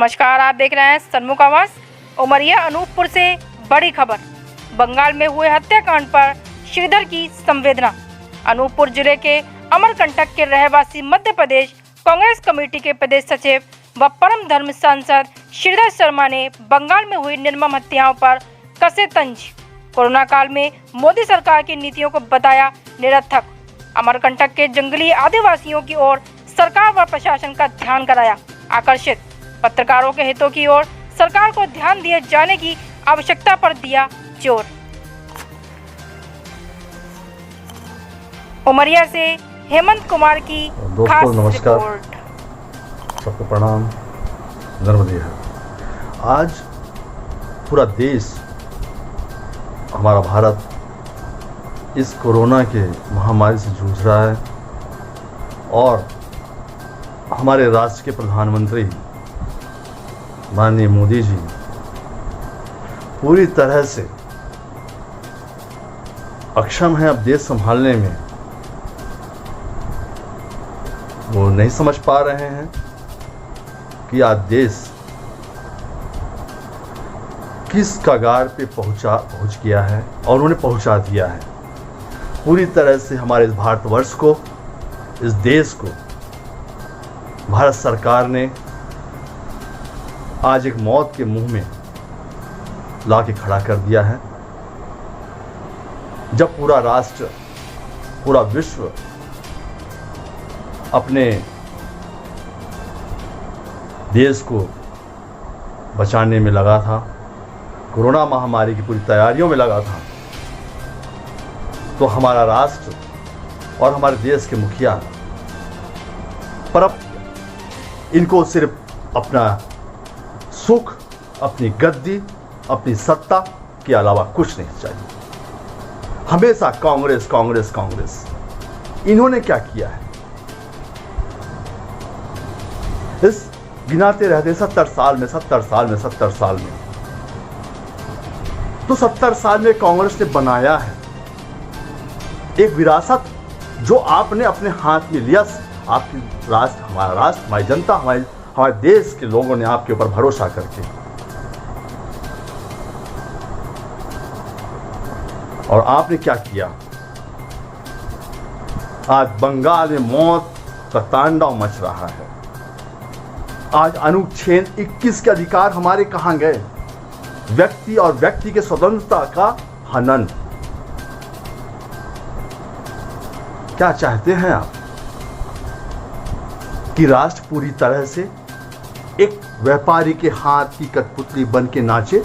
नमस्कार, आप देख रहे हैं सन्मुख आवाज। उमरिया अनूपपुर से बड़ी खबर। बंगाल में हुए हत्याकांड पर श्रीधर की संवेदना। अनूपपुर जिले के अमरकंटक के रहवासी मध्य प्रदेश कांग्रेस कमेटी के प्रदेश सचिव व परम धर्म सांसद श्रीधर शर्मा ने बंगाल में हुई निर्मम हत्याओं पर कसे तंज। कोरोना काल में मोदी सरकार की नीतियों को बताया निरर्थक। अमरकंटक के जंगली आदिवासियों की ओर सरकार व प्रशासन का ध्यान कराया आकर्षित। पत्रकारों के हितों की ओर सरकार को ध्यान दिए जाने की आवश्यकता पर दिया जोर। उमरिया से हेमंत कुमार की खास रिपोर्ट। सबको प्रणाम। नर्मदे है। आज पूरा देश, हमारा भारत इस कोरोना के महामारी से जूझ रहा है और हमारे राष्ट्र के प्रधानमंत्री माननीय मोदी जी पूरी तरह से अक्षम हैं अब देश संभालने में। वो नहीं समझ पा रहे हैं कि आज देश किस कगार पे पहुंच गया है और उन्होंने पहुंचा दिया है। पूरी तरह से हमारे इस भारतवर्ष को, इस देश को भारत सरकार ने आज एक मौत के मुंह में ला के खड़ा कर दिया है। जब पूरा राष्ट्र, पूरा विश्व अपने देश को बचाने में लगा था, कोरोना महामारी की पूरी तैयारियों में लगा था, तो हमारा राष्ट्र और हमारे देश के मुखिया पर इनको सिर्फ अपना सुख, अपनी गद्दी, अपनी सत्ता के अलावा कुछ नहीं चाहिए। हमेशा कांग्रेस कांग्रेस कांग्रेस। इन्होंने क्या किया है? इस गिनाते रहते 70 साल में तो 70 साल में कांग्रेस ने बनाया है एक विरासत जो आपने अपने हाथ में लिया। आपकी राष्ट्र, हमारा राष्ट्र, हमारी जनता, हमारे देश के लोगों ने आपके ऊपर भरोसा करके और आपने क्या किया? आज बंगाल में मौत का तांडव मच रहा है। आज अनुच्छेद 21 के अधिकार हमारे कहां गए? व्यक्ति और व्यक्ति के स्वतंत्रता का हनन। क्या चाहते हैं आप कि राष्ट्र पूरी तरह से एक व्यापारी के हाथ की कठपुतली बन के नाचे?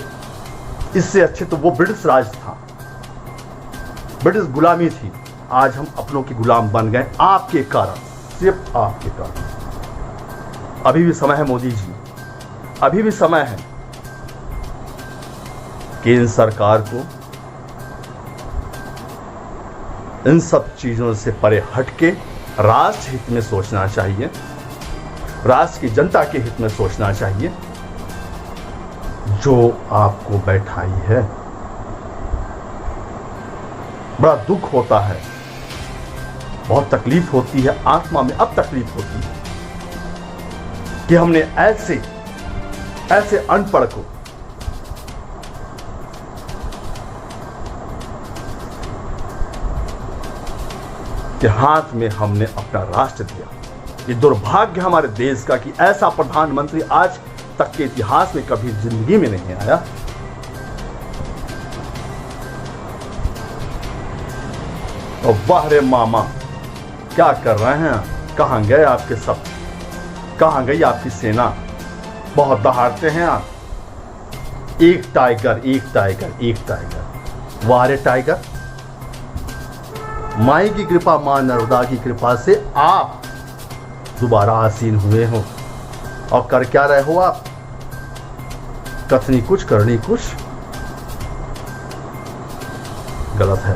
इससे अच्छे तो वो ब्रिटिश राज था, ब्रिटिश गुलामी थी। आज हम अपनों के गुलाम बन गए आपके कारण, सिर्फ आपके कारण। अभी भी समय है मोदी जी, अभी भी समय है केंद्र सरकार को इन सब चीजों से परे हटके राष्ट्र हित में सोचना चाहिए, राष्ट्र की जनता के हित में सोचना चाहिए। जो आपको बैठाई है, बड़ा दुख होता है, बहुत तकलीफ होती है, आत्मा में अब तकलीफ होती है कि हमने ऐसे अनपढ़ को के हाथ में हमने अपना राष्ट्र दिया। ये दुर्भाग्य हमारे देश का कि ऐसा प्रधानमंत्री आज तक के इतिहास में कभी जिंदगी में नहीं आया। और वाह रे मामा, क्या कर रहे हैं? कहां गए आपके सब? कहां गई आपकी सेना? बहुत दहाड़ते हैं आप। एक टाइगर, एक टाइगर, एक टाइगर। वाह रे टाइगर, माई की कृपा, मां नर्मदा की कृपा से आप दोबारा आसीन हुए हो। और कर क्या रहे हो आप? कथनी कुछ, करनी कुछ। गलत है।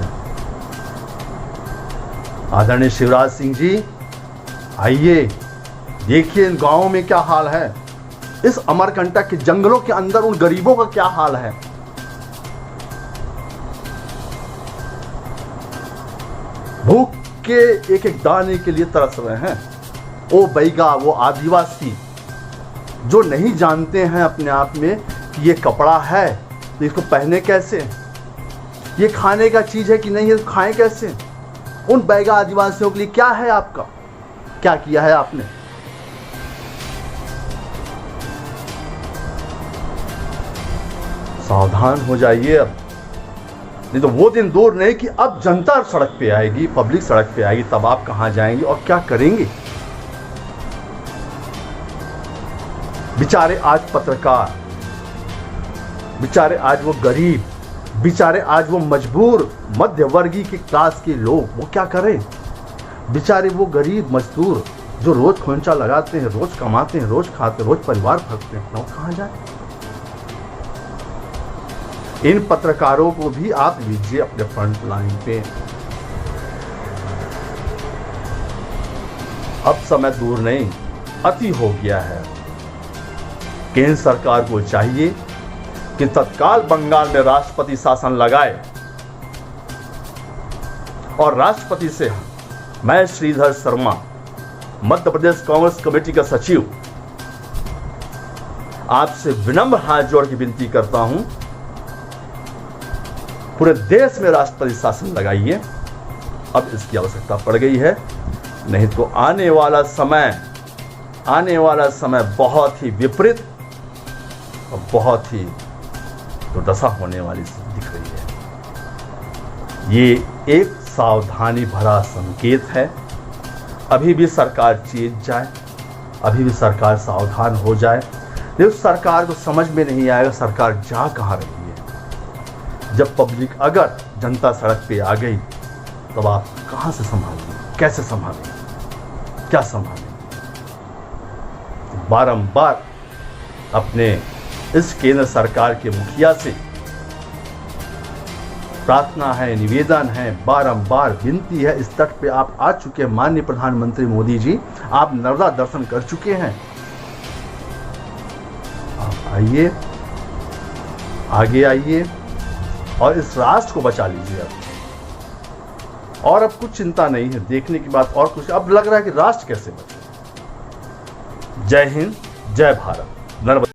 आदरणीय शिवराज सिंह जी, आइए देखिए इन गांवों में क्या हाल है, इस अमरकंटक के जंगलों के अंदर उन गरीबों का क्या हाल है। भूख के एक एक दाने के लिए तरस रहे हैं। वो बैगा, वो आदिवासी जो नहीं जानते हैं अपने आप में कि ये कपड़ा है तो इसको पहने कैसे, ये खाने का चीज़ है कि नहीं है, खाएं कैसे। उन बैगा आदिवासियों के लिए क्या है आपका, क्या किया है आपने। सावधान हो जाइए अब, नहीं तो वो दिन दूर नहीं कि अब जनता सड़क पे आएगी, पब्लिक सड़क पे आएगी, तब आप कहां जाएंगे और क्या करेंगे। बेचारे आज पत्रकार, बेचारे आज वो गरीब, बेचारे आज वो मजबूर मध्य वर्गीय की क्लास के लोग, वो क्या करें। बेचारे वो गरीब मजदूर जो रोज खोंचा लगाते हैं, रोज कमाते हैं, रोज खाते हैं, रोज परिवार भरते हैं, वो कहां जाए। इन पत्रकारों को भी आप लीजिए अपने फ्रंट लाइन पे। अब समय दूर नहीं, अति हो गया है। केंद्र सरकार को चाहिए कि तत्काल बंगाल में राष्ट्रपति शासन लगाए और राष्ट्रपति से मैं श्रीधर शर्मा, मध्य प्रदेश कांग्रेस कमेटी का सचिव, आपसे विनम्र हाथ जोड़ के विनती करता हूं, पूरे देश में राष्ट्रपति शासन लगाइए। अब इसकी आवश्यकता पड़ गई है, नहीं तो आने वाला समय बहुत ही विपरीत और बहुत ही दुर्दशा होने वाली दिख रही है। ये एक सावधानी भरा संकेत है। अभी भी सरकार चेत जाए, अभी भी सरकार सावधान हो जाए। देखो, सरकार को समझ में नहीं आएगा सरकार जा कहाँ रही है। जब पब्लिक, अगर जनता सड़क पे आ गई तब आप कहां से संभालेंगे, कैसे संभालेंगे, क्या संभालेंगे। बारंबार अपने इस केंद्र सरकार के मुखिया से प्रार्थना है, निवेदन है, बारंबार विनती है। इस तट पे आप आ चुके हैं माननीय प्रधानमंत्री मोदी जी, आप नर्मदा दर्शन कर चुके हैं। आप आइए, आगे आइए और इस राष्ट्र को बचा लीजिए अब। और अब कुछ चिंता नहीं है, देखने की बात और कुछ, अब लग रहा है कि राष्ट्र कैसे बचे। जय हिंद, जय भारत। नर्मदा।